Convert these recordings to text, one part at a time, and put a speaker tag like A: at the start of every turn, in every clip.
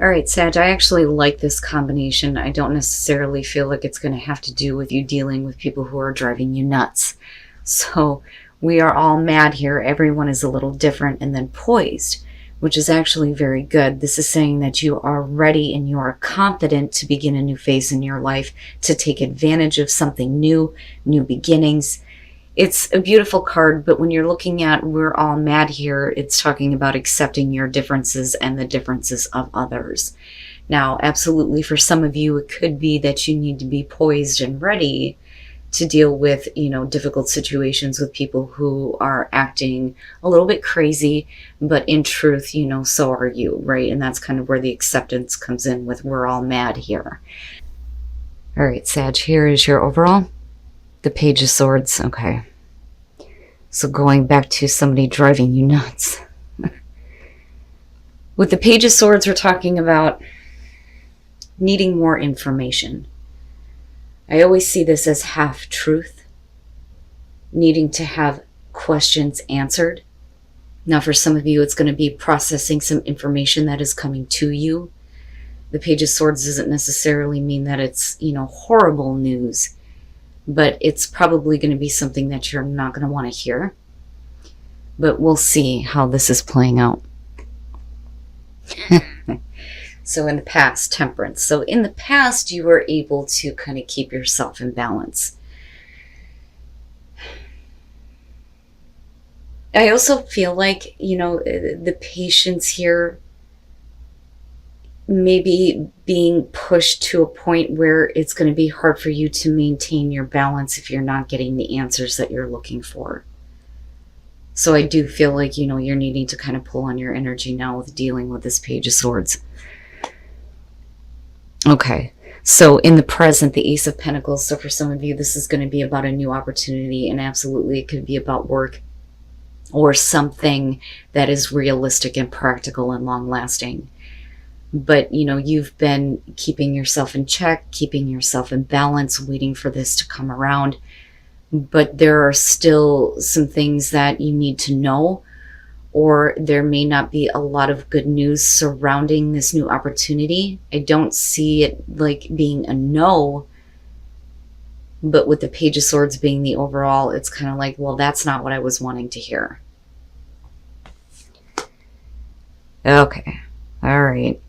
A: All right, Sag, I actually like this combination. I don't necessarily feel like it's going to have to do with you dealing with people who are driving you nuts. So we are all mad here. Everyone is a little different, and then poised, which is actually very good. This is saying that you are ready and you are confident to begin a new phase in your life, to take advantage of something new, new beginnings. It's a beautiful card, but when you're looking at we're all mad here, it's talking about accepting your differences and the differences of others. Now, absolutely, for some of you, it could be that you need to be poised and ready to deal with, difficult situations with people who are acting a little bit crazy, but in truth, so are you, right? And that's kind of where the acceptance comes in with we're all mad here. All right, Sag, here is your overall. The Page of Swords. Okay. So going back to somebody driving you nuts. With the Page of Swords, we're talking about needing more information. I always see this as half truth, needing to have questions answered. Now, for some of you, it's going to be processing some information that is coming to you. The Page of Swords doesn't necessarily mean that it's, horrible news, but it's probably going to be something that you're not going to want to hear. But we'll see how this is playing out. So in the past, Temperance. So in the past, you were able to kind of keep yourself in balance. I also feel like, the patience here maybe being pushed to a point where it's going to be hard for you to maintain your balance if you're not getting the answers that you're looking for. So I do feel like, you're needing to kind of pull on your energy now with dealing with this Page of Swords. Okay, so in the present, the Ace of Pentacles. So for some of you, this is going to be about a new opportunity, and absolutely it could be about work or something that is realistic and practical and long-lasting. But, you've been keeping yourself in check, keeping yourself in balance, waiting for this to come around. But there are still some things that you need to know, or there may not be a lot of good news surrounding this new opportunity. I don't see it like being a no, but with the Page of Swords being the overall, it's kind of like, well, that's not what I was wanting to hear. Okay, all right.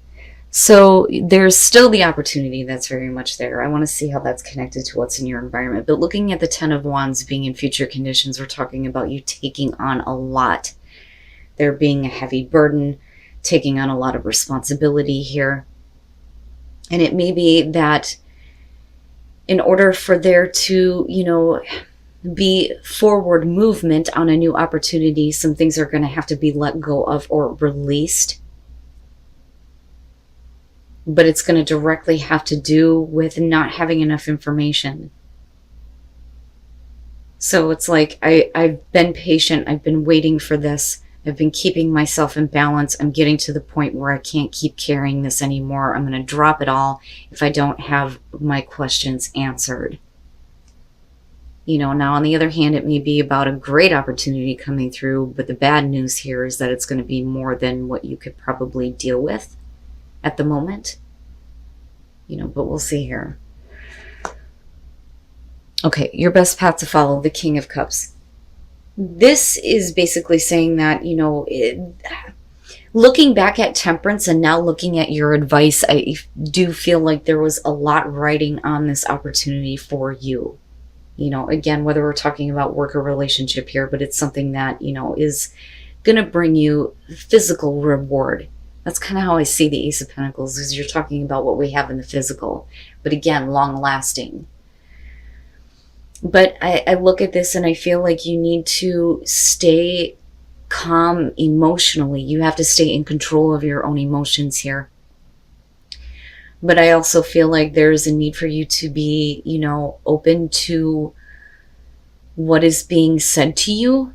A: So there's still the opportunity that's very much there. I want to see how that's connected to what's in your environment. But looking at the Ten of Wands being in future conditions, we're talking about you taking on a lot. There being a heavy burden, taking on a lot of responsibility here. And it may be that in order for there to, be forward movement on a new opportunity, some things are going to have to be let go of or released. But it's going to directly have to do with not having enough information. So it's like, I've been patient. I've been waiting for this. I've been keeping myself in balance. I'm getting to the point where I can't keep carrying this anymore. I'm going to drop it all if I don't have my questions answered. Now on the other hand, it may be about a great opportunity coming through, but the bad news here is that it's going to be more than what you could probably deal with at the moment, but we'll see here. Okay, your best path to follow, the King of Cups. This is basically saying that, looking back at Temperance and now looking at your advice, I do feel like there was a lot riding on this opportunity for you. Again, whether we're talking about work or relationship here, but it's something that, is going to bring you physical reward. That's kind of how I see the Ace of Pentacles, is you're talking about what we have in the physical, but again, long lasting. But I look at this and I feel like you need to stay calm emotionally. You have to stay in control of your own emotions here. But I also feel like there's a need for you to be, open to what is being said to you.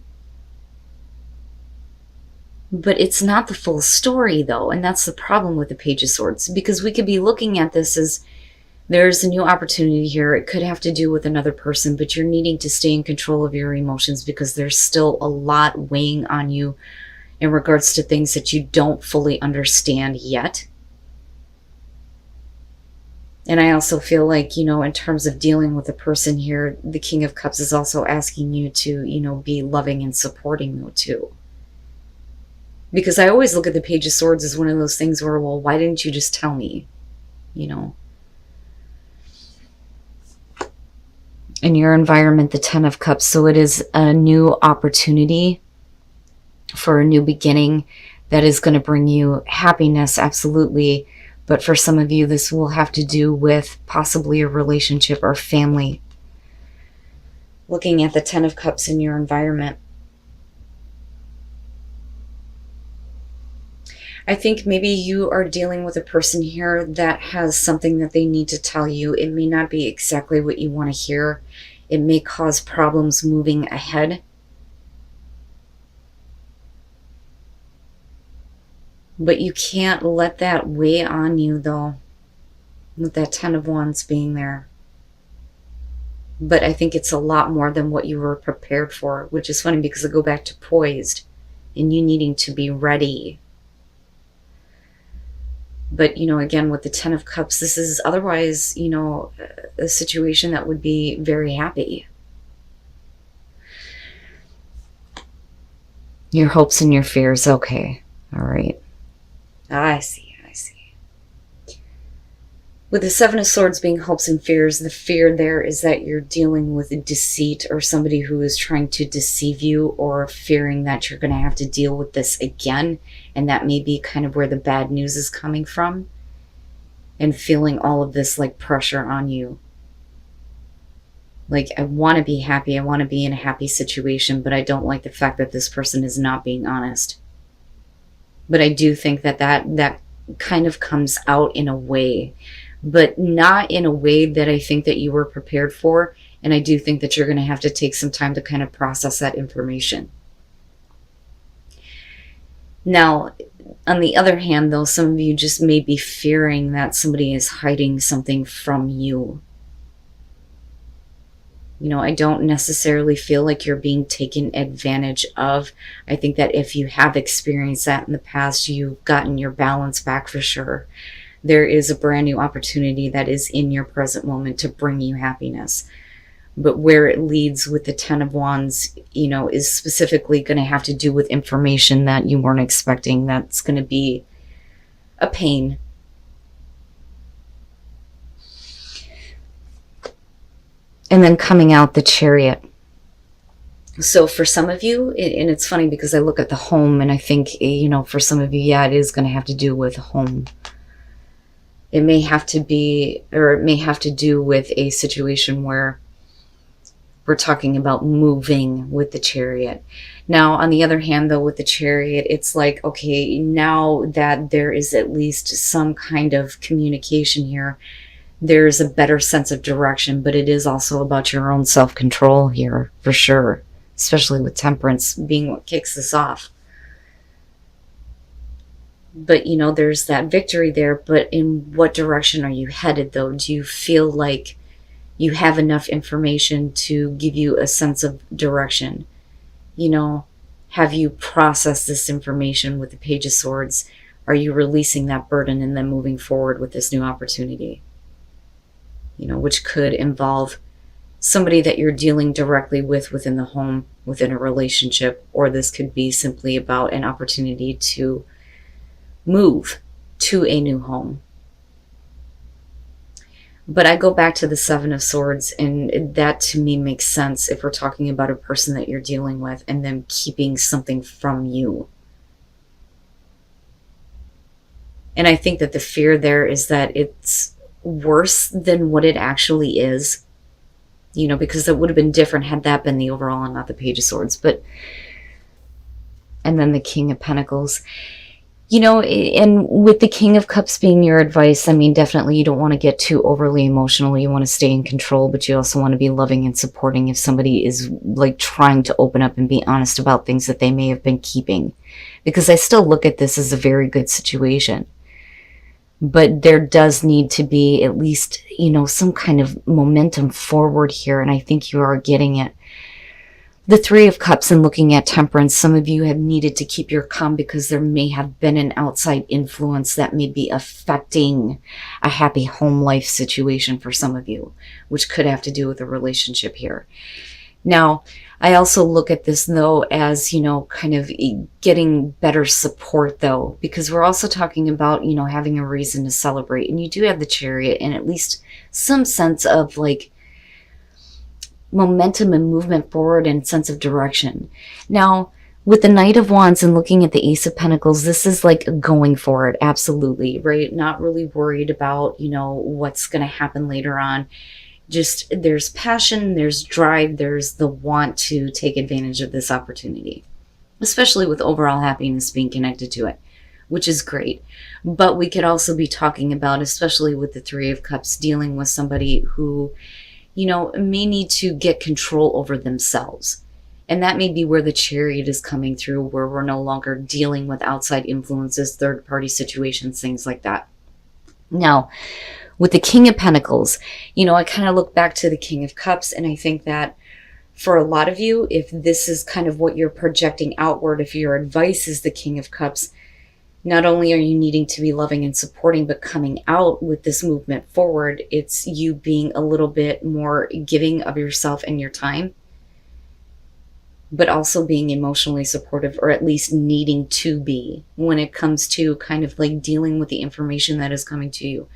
A: But it's not the full story, though. And that's the problem with the Page of Swords. Because we could be looking at this as there's a new opportunity here. It could have to do with another person, but you're needing to stay in control of your emotions because there's still a lot weighing on you in regards to things that you don't fully understand yet. And I also feel like, in terms of dealing with a person here, the King of Cups is also asking you to, be loving and supporting them too. Because I always look at the Page of Swords as one of those things where, well, why didn't you just tell me? In your environment, the Ten of Cups. So it is a new opportunity for a new beginning that is going to bring you happiness, absolutely. But for some of you, this will have to do with possibly a relationship or family. Looking at the Ten of Cups in your environment, I think maybe you are dealing with a person here that has something that they need to tell you. It may not be exactly what you want to hear. It may cause problems moving ahead. But you can't let that weigh on you, though, with that Ten of Wands being there. But I think it's a lot more than what you were prepared for, which is funny because I go back to poised and you needing to be ready. But, again, with the Ten of Cups, this is otherwise, a situation that would be very happy. Your hopes and your fears. Okay. All right. I see. With the Seven of Swords being hopes and fears, the fear there is that you're dealing with a deceit or somebody who is trying to deceive you, or fearing that you're going to have to deal with this again. And that may be kind of where the bad news is coming from. And feeling all of this like pressure on you. Like, I want to be happy. I want to be in a happy situation, but I don't like the fact that this person is not being honest. But I do think that kind of comes out in a way, but not in a way that I think that you were prepared for. And I do think that you're going to have to take some time to kind of process that information. Now, on the other hand, though, some of you just may be fearing that somebody is hiding something from you. I don't necessarily feel like you're being taken advantage of. I think that if you have experienced that in the past, you've gotten your balance back for sure. There is a brand new opportunity that is in your present moment to bring you happiness. But where it leads with the Ten of Wands, is specifically going to have to do with information that you weren't expecting. That's going to be a pain. And then coming out, the Chariot. So for some of you, and it's funny because I look at the home and I think, for some of you, yeah, it is going to have to do with home. It may have to be, or it may have to do with a situation where we're talking about moving with the Chariot. Now, on the other hand, though, with the Chariot, it's like, okay, now that there is at least some kind of communication here, there's a better sense of direction, but it is also about your own self-control here, for sure, especially with Temperance being what kicks this off. But, there's that victory there, but in what direction are you headed, though? Do you feel like you have enough information to give you a sense of direction? Have you processed this information with the Page of Swords? Are you releasing that burden and then moving forward with this new opportunity? Which could involve somebody that you're dealing directly with within the home, within a relationship, or this could be simply about an opportunity to move to a new home. But I go back to the Seven of Swords, and that to me makes sense if we're talking about a person that you're dealing with and them keeping something from you. And I think that the fear there is that it's worse than what it actually is, because it would have been different had that been the overall and not the Page of Swords. But, and then the King of Pentacles, and with the King of Cups being your advice, definitely you don't want to get too overly emotional. You want to stay in control, but you also want to be loving and supporting if somebody is like trying to open up and be honest about things that they may have been keeping, because I still look at this as a very good situation. But there does need to be at least, some kind of momentum forward here. And I think you are getting it. The Three of Cups and looking at Temperance, some of you have needed to keep your calm because there may have been an outside influence that may be affecting a happy home life situation for some of you, which could have to do with a relationship here. Now, I also look at this, though, as, kind of getting better support, though, because we're also talking about, having a reason to celebrate. And you do have the Chariot and at least some sense of, like, momentum and movement forward and sense of direction. Now, with the Knight of Wands and looking at the Ace of Pentacles, this is like going for it, absolutely, right? Not really worried about, what's going to happen later on. Just there's passion, there's drive, there's the want to take advantage of this opportunity, especially with overall happiness being connected to it, which is great. But we could also be talking about, especially with the Three of Cups, dealing with somebody who may need to get control over themselves. And that may be where the Chariot is coming through, where we're no longer dealing with outside influences, third-party situations, things like that. Now, with the King of Pentacles, I kind of look back to the King of Cups, and I think that for a lot of you, if this is kind of what you're projecting outward, if your advice is the King of Cups, not only are you needing to be loving and supporting, but coming out with this movement forward, it's you being a little bit more giving of yourself and your time, but also being emotionally supportive, or at least needing to be, when it comes to kind of like dealing with the information that is coming to you.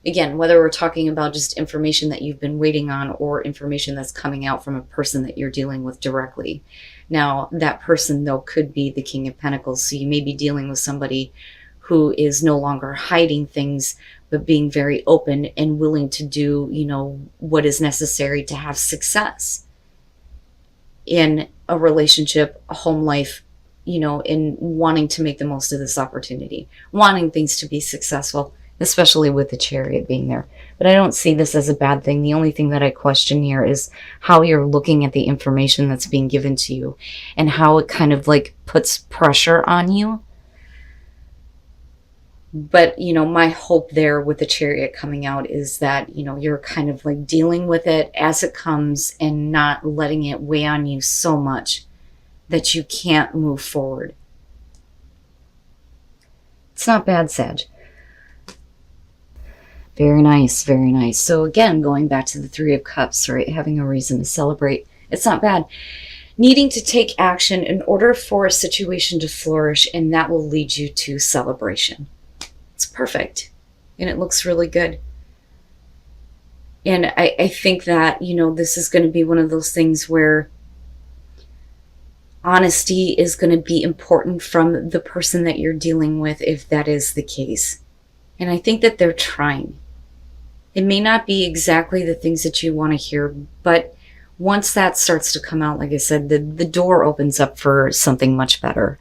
A: Again, whether we're talking about just information that you've been waiting on or information that's coming out from a person that you're dealing with directly. Now, that person, though, could be the King of Pentacles. So you may be dealing with somebody who is no longer hiding things, but being very open and willing to do, what is necessary to have success in a relationship, a home life, in wanting to make the most of this opportunity, wanting things to be successful, especially with the Chariot being there. But I don't see this as a bad thing. The only thing that I question here is how you're looking at the information that's being given to you and how it kind of like puts pressure on you. But, my hope there with the Chariot coming out is that, you're kind of like dealing with it as it comes and not letting it weigh on you so much that you can't move forward. It's not bad, Sag. Very nice, very nice. So again, going back to the Three of Cups, right? Having a reason to celebrate. It's not bad. Needing to take action in order for a situation to flourish, and that will lead you to celebration. It's perfect. And it looks really good. And I think that, this is going to be one of those things where honesty is going to be important from the person that you're dealing with, if that is the case. And I think that they're trying. It may not be exactly the things that you want to hear, but once that starts to come out, like I said, the door opens up for something much better.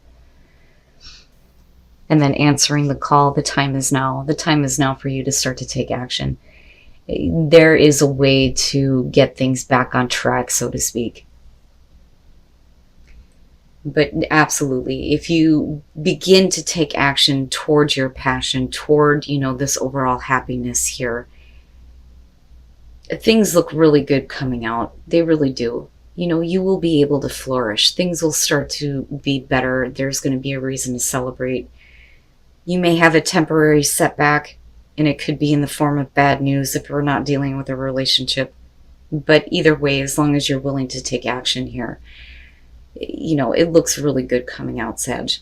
A: And then answering the call, the time is now. The time is now for you to start to take action. There is a way to get things back on track, so to speak. But absolutely, if you begin to take action towards your passion, toward, this overall happiness here, things look really good coming out. They really do. You will be able to flourish. Things will start to be better. There's going to be a reason to celebrate. You may have a temporary setback, and it could be in the form of bad news if we're not dealing with a relationship. But either way, as long as you're willing to take action here, it looks really good coming out, Sag.